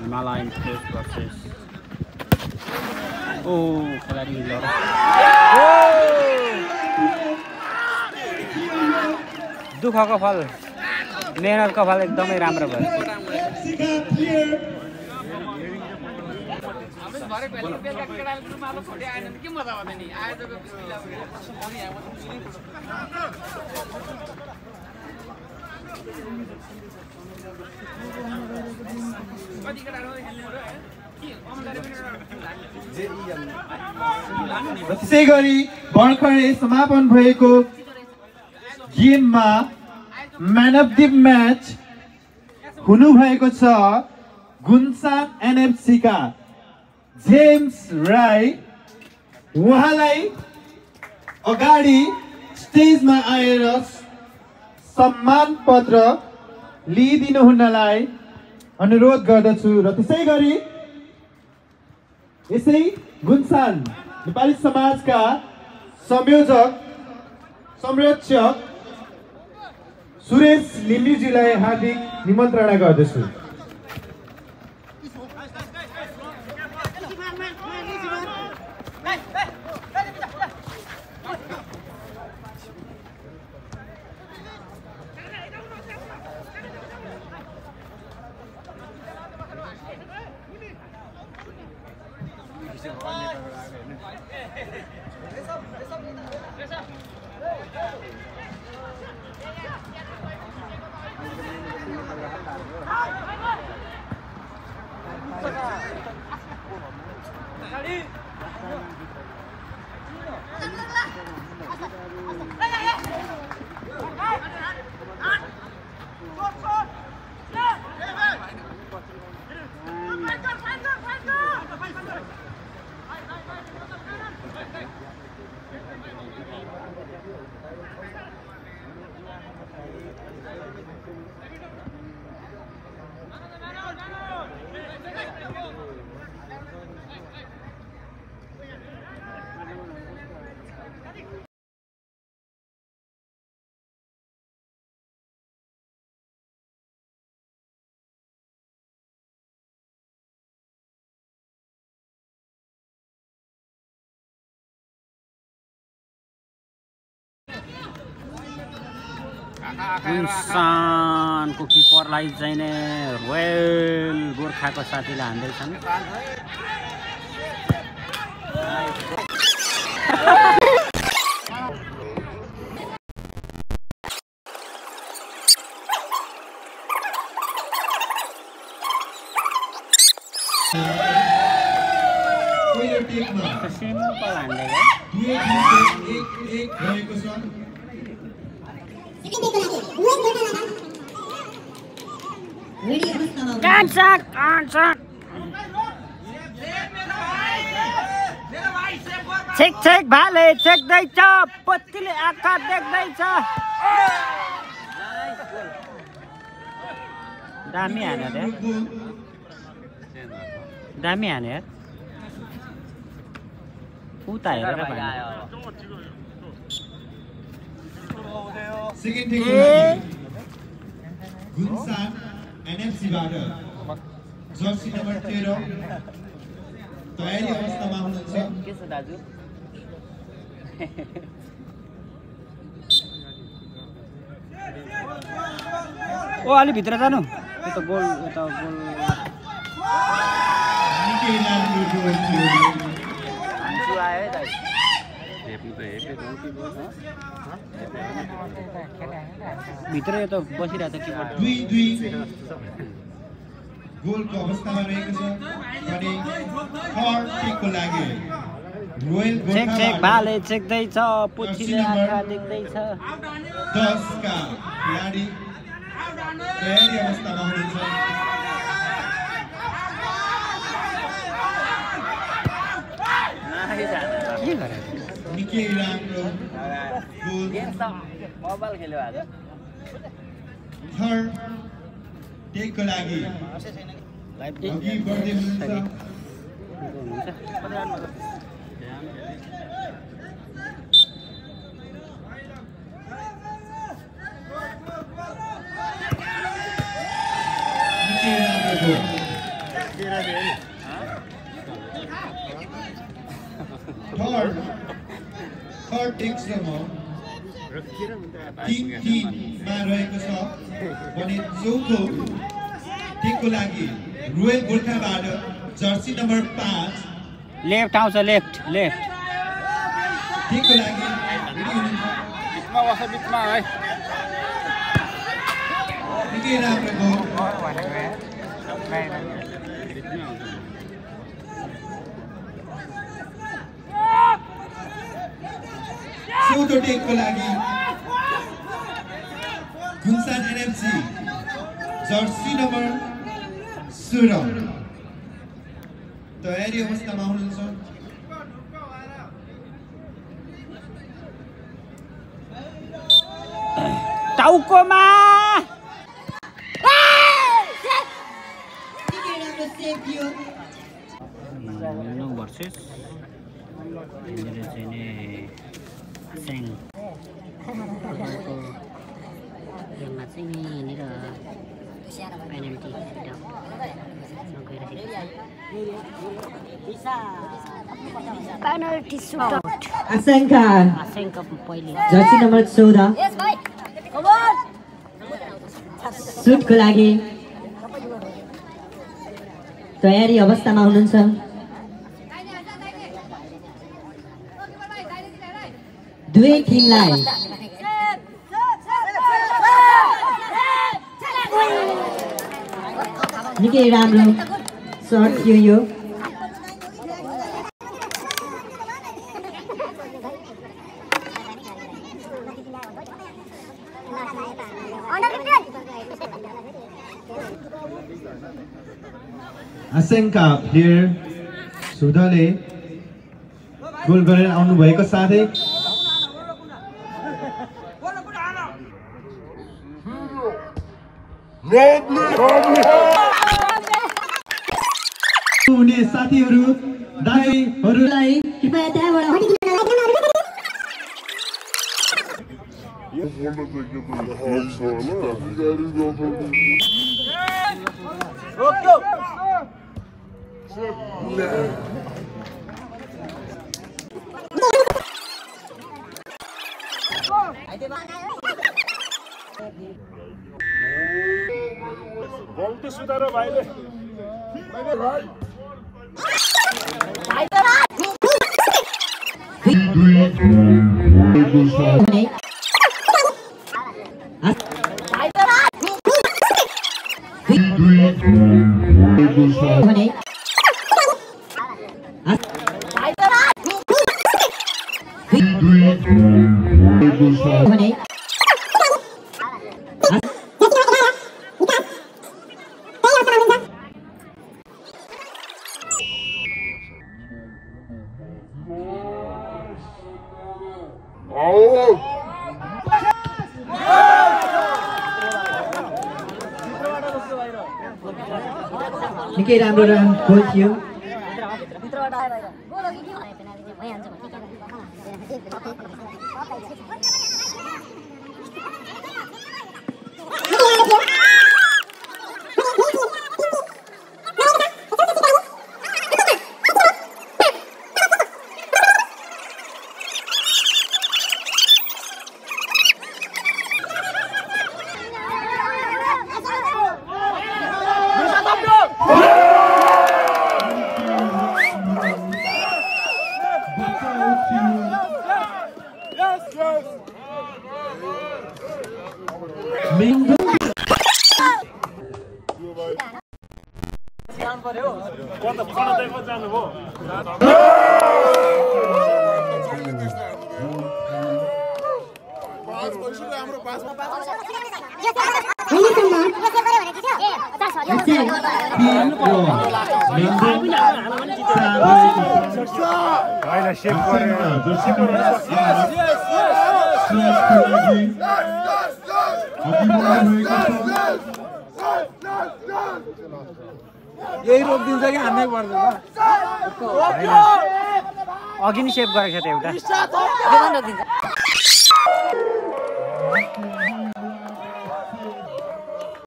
Himalayan Coast versus खेलाडी लड दुःखको फल मेहनतको फल एकदमै राम्रो भयो त्यसै गरी भर्खरै समापन भएको गेममा म्यान अफ द म्याच हुनुभएको छ गुन्सान एनएफसी का जेम्स राई। उहाँलाई अगाडि स्टेजमा आएर सम्मान पत्र लिइदिनु हुनलाई अनुरोध गर्दछु र त्यसै गरी यसै गुन्सान नेपाली समाजका संयोजक संरक्षक सुरेश लिम्बुजीलाई हार्दिक निमन्त्रणा गर्दछु। गुन्सानको किपरलाई चाहिँ नै रोयल गोर्खाको साथीले हान्दैछन्। सिम्पल हान्दै छेक छेक भाले छेक्दैछ पत्तीले आँखा देख्दैछ। दामी हाने रे दामी हाने उता हेरेर गुन्सान एनएफसीबाट जर्सी नम्बर 13 तयारी अवस्थामा हुनुहुन्छ। के छ दाजु? ओ अलि भित्र जानु यता गोल यता गोल निकै राम्रो गोल थियो। हान्छु आयो दाइ भित्र यो त बसिरहेको छ किपर 2-2 गोलको अवस्थामा रहेको छ भने थर्ड टेकको लागि रोयल गोर्खा चेक चेक भाले चेक्दैछ पुच्छीले आँखा देख्दैछ। 10 का खिलाडी तयारी अवस्थामा हुनुहुन्छ। के गरे निकै राम्रो गोल मोबाइल खेल्यो आज थर्ड टेकको लागि अघि बढ्दै हुनुहुन्छ। निकै राम्रो goal. Third takes the ball. मा रहेको छ भने चौथो टिमको लागि रोयल गोर्खाबाट जर्सी नम्बर 5 लेफ्ट आउँछ लेफ्ट टिमको लागि बिचमा बस बिचमा है निकै राम्रो गोल चौथो टिमको लागि गुलसान एनएफसी जर्सी नम्बर 16 तयारी अवस्थामा हुनुहुन्छ टाउकोमा भर्सेस यहाँनिर चाहिँ नि सेङ गेममा चाहिँ नि यहाँनिर पेनल्टी सुटआउट आशंका पहिले जर्सी नम्बर 14 सुटको लागि तयारी अवस्थामा हुनुहुन्छ दुवै टिमलाई निकै राम्रो सर्ट थियो यो आशंका प्लेयर सुधले गोल गरेर आउनु भएको साथै हुने साथीहरू दाइहरूलाई कृपया त्यहाँबाट गल्ती सुधार भाइले निकै राम्रो गोल थियो यही रोकिदिन्छ कि हान्नै पर्दैन अघि नि सेभ गरेको थियो त एउटा रोकिदिन्छ